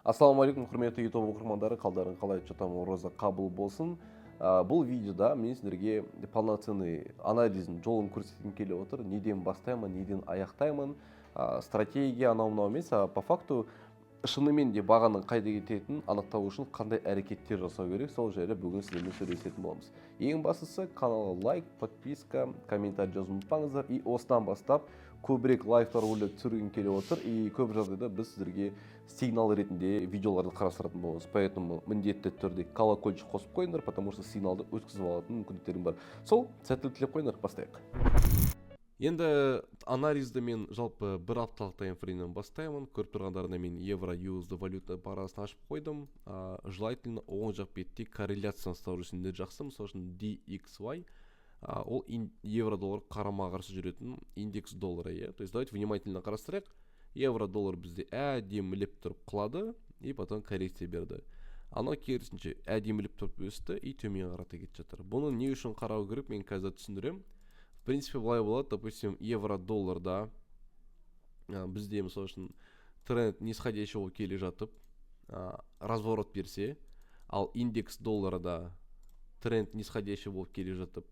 Ассалаумағалейкум, құрметті YouTube оқырмандары, қалдарың қалай, жатам ораза қабыл болсын. Бұл видеода мен сіздерге полноценный анализдің жолын көрсеткім келіп отыр. Неден бастаймын, неден аяқтаймын, стратегия анау мынау емес, по факту шынымен де бағаның қайда кететінін анықтау үшін қандай әрекеттер жасау керек, сол жайлы бүгін сіздермен сөйлесетін боламыз. Ең бастысы каналға лайк, подписка, комментарий жазуды ұмытпаңыздар. И осыдан бастап көбірек лайфтар ойлап түсіргім келіп отыр. И көп жағдайда біз сіздерге сигнал ретінде видеоларды қарастыратын боламыз. Поэтому міндетті түрде колокольчик қосып қойыңдар, потому что сигналды өткізіп алатын мүмкіндіктерім бар. Сол сәттілік тілеп қойыңдар, бастайық. Енді анализді мен жалпы бір апталық таймфреймнен бастаймын. Көріп тұрғандарына мен евро-USD валюта парасын ашып қойдым. Желательно оң жақ бетте корреляцияны ұстау үшін де жақсы. Мысалы үшін DXY ол евро-доллар қарама қарсы жүретін индекс доллара. То есть давайте внимательно қарастырайық. Евро-доллар бізде әдемілеп тұрып құлады и потом коррекция берді. Анау керісінше әдемілеп тұрып өсті и төмен қарата кетіп жатыр. Бұны не үшін қарау керек, мен қазір түсіндірем. В принципе, былай болады, допустим, евро-долларда бізде мысалы үшін тренд нисходящий болып келе жатып, разворот берсе, ал индекс долларда тренд нисходящий болып келе жатып,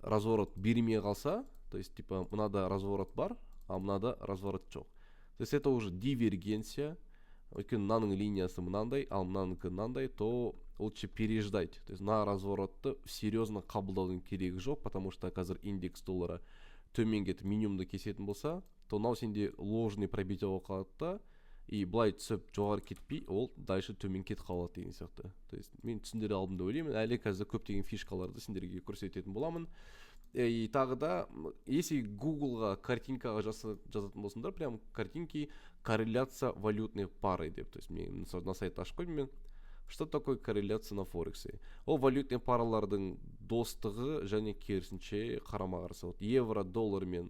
разворот бермей қалса, то есть типа мынада разворот бар, а мынада разворот жоқ. То есть это уже дивергенция. Өйткені мынаның линиясы мынандай, ал мынанікі мынандай, то лучше переждать. То есть на разворотты серьезно қабылдаудың керегі жоқ, потому что қазір индекс доллара төмен кетіп минимумды кесетін болса, то мынау сенде ложный пробитие болып қалады да, и былай түсіп жоғары кетпей, ол дальше төмен кетіп қалады деген сияқты. То есть мен түсіндіре алдым деп ойлаймын, әлі қазір көптеген фишкаларды сендерге көрсететін боламын. И тағы да, если Googleға картинкаға жазатын болсыңдар, прям картинки корреляция валютных пары деп. То есть мен на сайт ашып қойдым мен. Что такое корреляция на Форексе? Ол валютный паралардың достығы және керісінше қарама қарсы. Евро, доллар мен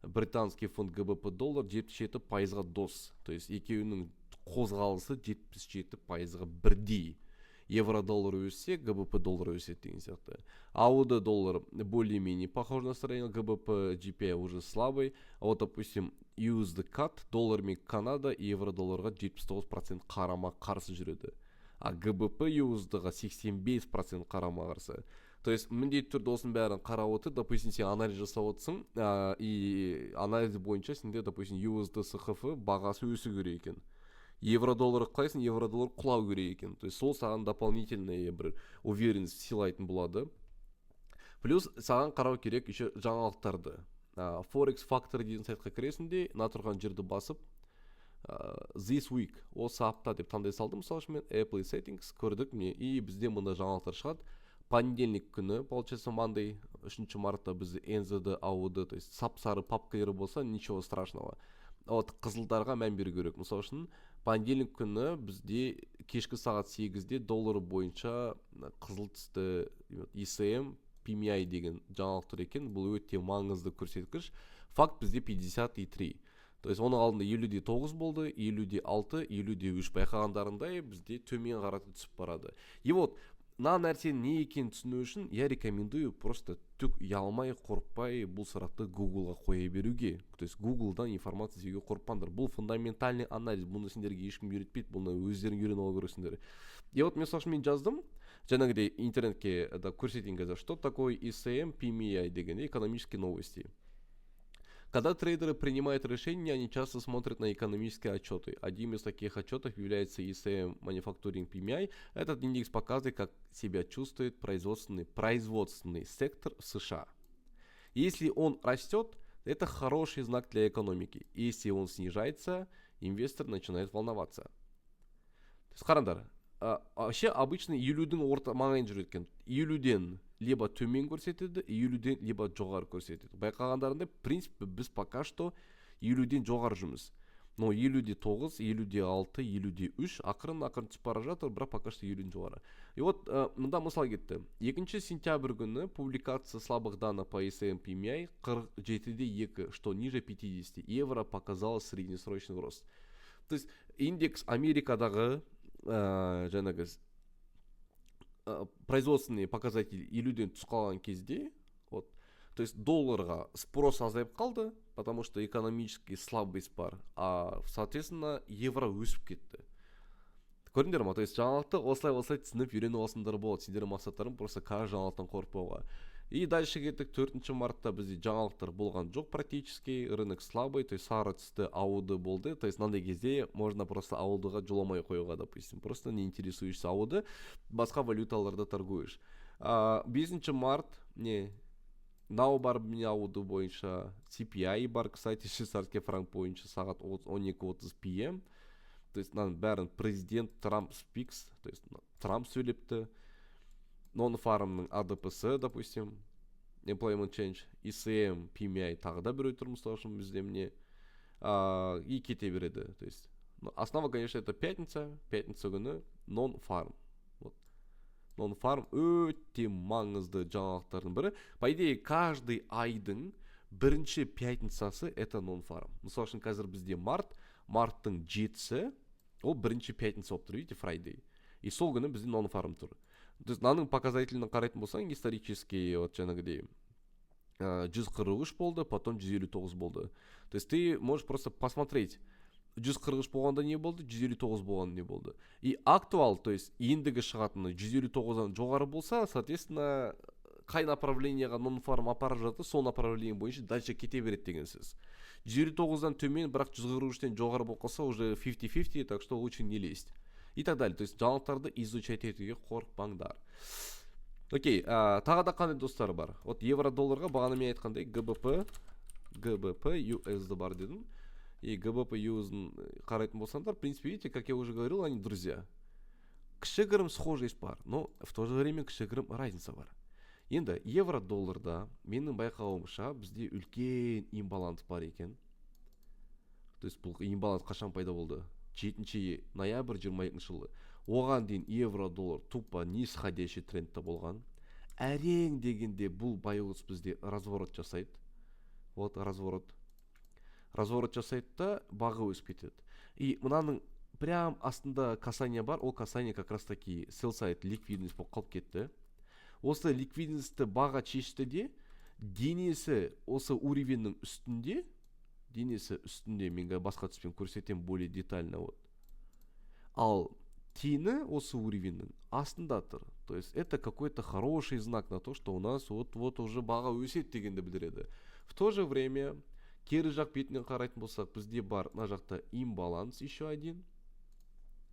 британский фунт ГБП доллар 77%-ға дос. То есть екеуінің қозғалысы 77%-ға бірдей. Евро-доллар өссе, ГБП доллар өседі деген сияқты. АУД доллар более-менее похож на настроение, ГБП GPI уже слабый. А вот, допустим, USD CAD, доллар мен Канада, евро-долларға 79% қарама қарсы жүреді. А ГБП USD-ға 85% қарама қарсы. То есть міндетті түрде осының бәрін қарап отыр, допустим, сен анализ жасап отырсың, и анализ бойынша сенде, допустим, USD СХФ бағасы өсу керек екен. Евро-доллар құлайсың, евро-доллар құлау керек екен. То есть сол саған дополнительный бір уверенность сыйлайтын болады. Плюс саған қарау керек еще жаңалықтарды. Forex Factor деген сайтқа кіресіңде, на тұрған жерді басып, this week, осы апта деп таңдай салдым. Мысалы үшін мен Apple Settings көрдік мне, и бізде мұнда жаңалықтар шығады. Понедельник күні, получается, Monday, 3 мартта бізде NZD, AUD, то есть сап-сары папкалары болса, ничего страшного. Вот қызылдарға мән беру керек. Мысалы үшін понедельник күні бізде кешкі сағат 8-де доллары бойынша қызыл түсті ECM PMI деген жаңалық тұр екен. Бұл өте маңызды көрсеткіш. Факт бізде 53. То есть оның алдында 50-9 болды, 50-6, 50-3 байқағандарындай бізде төмен қарата түсіп барады. И вот нәрсенің не екенін түсіну үшін я рекомендую просто түк ұялмай, қорықпай бұл сұрақты Googleға қоя беруге. То есть Google'дан информация іздеуге қорықпаңдар. Бұл фундаментальный анализ. Бұны сендерге ешкім үйретпейді, бұны өздерің үйреніп алу керексіңдер. И вот мен жаздым, жаңағыдай интернетке көрсетейін қазір, что такое ECM PMI деген экономические новости. Когда трейдеры принимают решения, они часто смотрят на экономические отчеты. Одним из таких отчетов является ECM Manufacturing PMI. Этот индекс показывает, как себя чувствует производственный сектор в США. Если он растет, это хороший знак для экономики. Если он снижается, инвестор начинает волноваться. То есть, қараңдар, вообще обычно елудің маңайын жүреді. Елуден либо төмен көрсетеді, елуден либо жоғары көрсетеді. Байқағандарында, в принципе, біз пока что елуден жоғары жұмыс. Но 50-9, 50-6, 50-3 ақырын түсіп бара жатыр, бірақ пока что 50 жоғары. И вот мында мысал кетті. 2 сентябрь күні публикация слабых данных по ECM PMI 47,2, что ниже 50. Евро показало среднесрочный рост. То есть индекс Америкадағы жаңағы производственный показатель елуден түсіп қалған кезде, вот, То есть долларға спрос азайып қалды, потому что экономический слабость бар, а соответственно евро өсіп кетті. Көрдіңдер ма? То есть жаңалықты осылай түсініп үйреніп алсаңдар болады. Сендердің мақсаттарың просто каждый жаңалықтан қорықпауға. И дальше кеттік. 4 мартта бізде жаңалықтар болған жоқ практически, рынок слабый, то есть сары түсті ауды болды. То есть мынандай кезде можно просто аудыға жоламай қоюға, допустим, просто не интересуешься ауды, басқа валюталарда торгуешь. 5 март не Нау бар міне ауды бойынша, CPI бар, кстати, швейцарский франк бойынша сағат 12:30 PM. То есть бәрін президент Трамп speaks, то есть Трамп сөйлепті. Non-farmның ADPS, допустим, Employment Change, ECM, PMI тағы да біреу тұр, мысалы үшін бізде міне, и кете береді. То есть основа, конечно, это пятница күні Non-farm. Non-farm өте маңызды жаңалықтардың бірі. По идее, каждый айдың бірінші пятницасы это Non-farm. Мысалы үшін қазір бізде марттың 7-сі, ол бірінші пятница болып тұр, видите, Friday. И сол күні бізде Non-farm тұр. То есть мынаның показателін қарайтын болсаң, исторически вот жаңағыдей 143 болды, потом 159 болды. То есть ты можешь просто посмотреть, 143 болғанда не болды, 159 болғанда не болды. И актуал, то есть ендігі шығатыны 159-дан жоғары болса, соответственно, қай направлениеға Non-farm апарып жатыр, сол направление бойынша дальше кете береді деген сөз. 159-дан төмен, бірақ 143-тен жоғары болып қалса, уже 50-50, так что лучше не лезть. И так далее. То есть жаңалықтарды изучать етуге қорықпаңдар. Окей, тағы да қандай достар бар? Вот евро-долларға бағана мен айтқандай GBP USD бар дедім. И GBP USD қарайтын болсаңдар, в принципе, видите, как я уже говорил, они друзья. Кішігірім схожесть бар, но в то же время кішігірім разница бар. Енді евро-долларда менің байқауымша бізде үлкен имбаланс бар екен. То есть бұл имбаланс қашан пайда болды? 7 ноябрь 22 жылы. Оған дейін евро-доллар тупо нисходящий трендта болған. Әрең дегенде бұл байғыз бізде разворот жасайды. Вот разворот жасайды да баға өсіп кетеді. И мынаның прям астында касание бар, ол касание как раз таки sell side ликвидность болып қалып кетті. Осы ликвидностьті баға шешті де, денесі осы уровеньнің үстінде, мен басқа түспен көрсетем более детально. Вот. Ал тині осы уровеньнің астында тұр. То есть это какой-то хороший знак на то, что у нас вот уже баға өсет дегенді білдіреді. В то же время кері жақ бетінен қарайтын болсақ, бізде бар на жақта имбаланс еще один.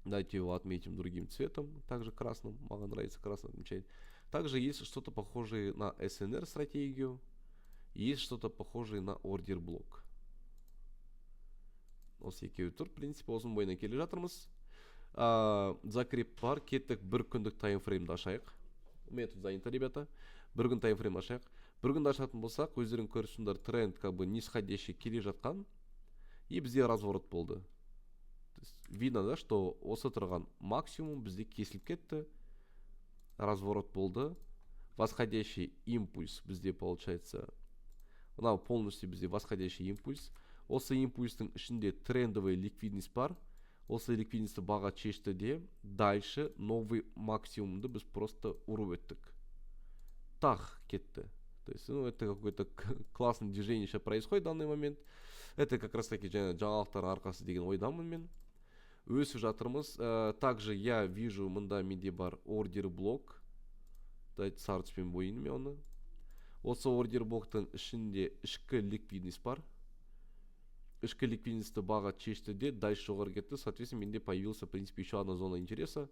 Давайте его отметим другим цветом, также красным. Мне нравится красным отмечать. Также есть что-то похожее на СНР стратегию, есть что-то похожее на ордер блок. Осы екеуі тұр, в принципе, осының бойына келе жатырмыз. Закреп бар, кеттік бір күндік таймфреймді ашайық. Метод занято, ребята. Бір күн таймфрейм ашайық. Бір күнді ашатын болсақ, өздерің көрсіңдер, тренд как бы нисходящий келе жатқан, и бізде разворот болды. Видно, да, что осы тұрған максимум бізде кесіліп кетті. Разворот болды. Восходящий импульс бізде получается. Мынау полностью бізде восходящий импульс. Осы импульстың ішінде трендовый ликвидность бар. Осы ликвидностьті баға шешті де, дальше новый максимумды біз просто ұрып өттік. Так кетті. То есть, это какое-то классное движение сейчас происходит в данный момент. Это как раз таки жаңалықтардың арқасы деген ойдамын мен. Өсіп жатырмыз. Также я вижу мында менде бар ордер блок. Дайте сары түспен бойын мен оны. Осы ордер блоктың ішінде ішкі ликвидность бар. Ішкі ликвидностьті баға шешті де, дальше жоғары кетті. Соответственно, менде появился, в принципе, еще одна зона интереса.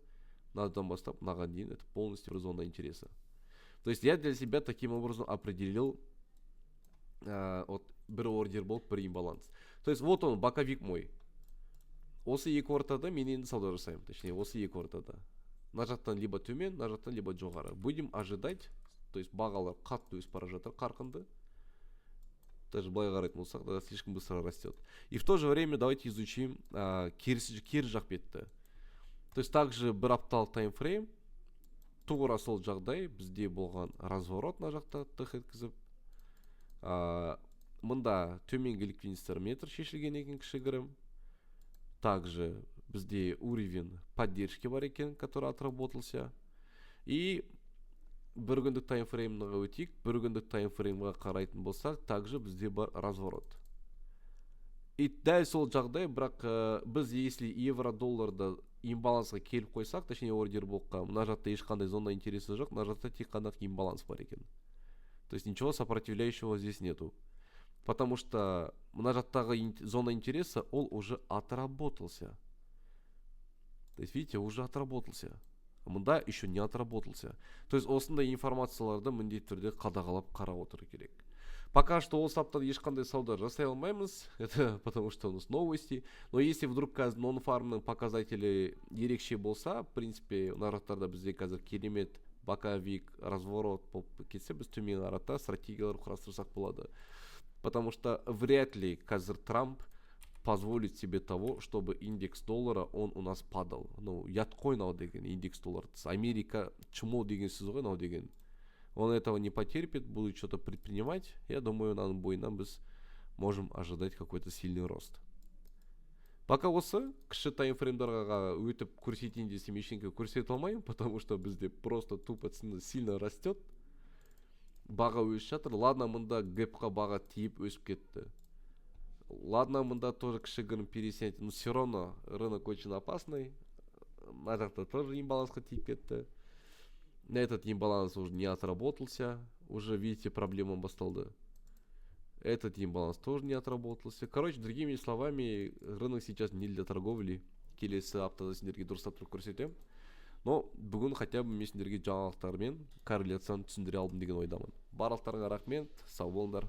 Надан бастап мынаған дейін. Это полностью зона интереса. То есть я для себя таким образом определил бір ордер блок, бір имбаланс. То есть вот он, боковик мой. Осы екі ортада мен енді сауда жасаймын. Точнее, осы екі ортада. На жақтан либо төмен, на жақтан либо жоғары. Будем ожидать. То есть бағалар қатты өсіп бара жатыр, қарқынды. Даже былай қарайтын болсақ, да, слишком быстро растет. И в то же время давайте изучим кері жақ бетті. То есть также бір апталық таймфрейм. Тура сол жағдай бізде болған разворот на жақта тық еткізіп. Мында төменгі ликвидностьтер метр шешілген екен кішігірім. Также бізде уровень поддержки бар екен, который отработался. И бір күндік таймфреймға өтейік. Бір күндік таймфреймға қарайтын болсақ, также бізде бар разворот. И дәл сол жағдай, бірақ біз если евро-долларда имбалансқа келіп қойсақ, точнее ордер болыққа, мына жақта ешқандай зона интересі жоқ, мына жақта тек қана имбаланс бар екен. То есть ничего сопротивляющего здесь нету. Потому что мына жақтағы зона интереса, ол уже отработался. То есть, видите, уже отработался. Мында еще не отработался. То есть, осындай информацияларды міндетті түрде қадағалап қарап отыру керек. Пока что ол саптан ешқандай сауда жасай алмаймыз. Это потому что у нас новости. Но если вдруг қазір нон-фармның показатели ерекше болса, в принципе, нарықтарда бізде қазір керемет боковик, разворот болып кетсе, біз төмен қарата стратегиялар құрастырсақ болады. Потому что вряд ли қазір Трамп позволит себе того, чтобы индекс доллара, он у нас падал. Ну, ятқой нау деген индекс доллар. Америка чмо деген сөз ғой нау деген. Он этого не потерпит, будет что-то предпринимать. Я думаю, на бойынан біз можем ожидать какой-то сильный рост. Пока осы кіші таймфреймдарға өтіп көрсетейін десем ештеңе көрсете алмаймын, потому что бізде просто тупо цена сильно растет. Баға өсіп жатыр. Ладно, мында гэпқа баға тиіп өсіп кетті. Ладно, мында тоже кішігірім пересядет, но все равно рынок очень опасный. На жақта тоже имбалансқа тиіп кетті. На этот имбаланс уже не отработался. Уже, видите, проблема басталды. Этот имбаланс тоже не отработался. Короче, другими словами, рынок сейчас не для торговли. Келесі аптада сендерге дұрыстап тұрып көрсетемін. Но бүгін хотя бы мен сендерге жаңалықтармен корреляцияны түсіндіре алдым деген ойдамын. Барлықтарыңа рахмет, сау болыңдар.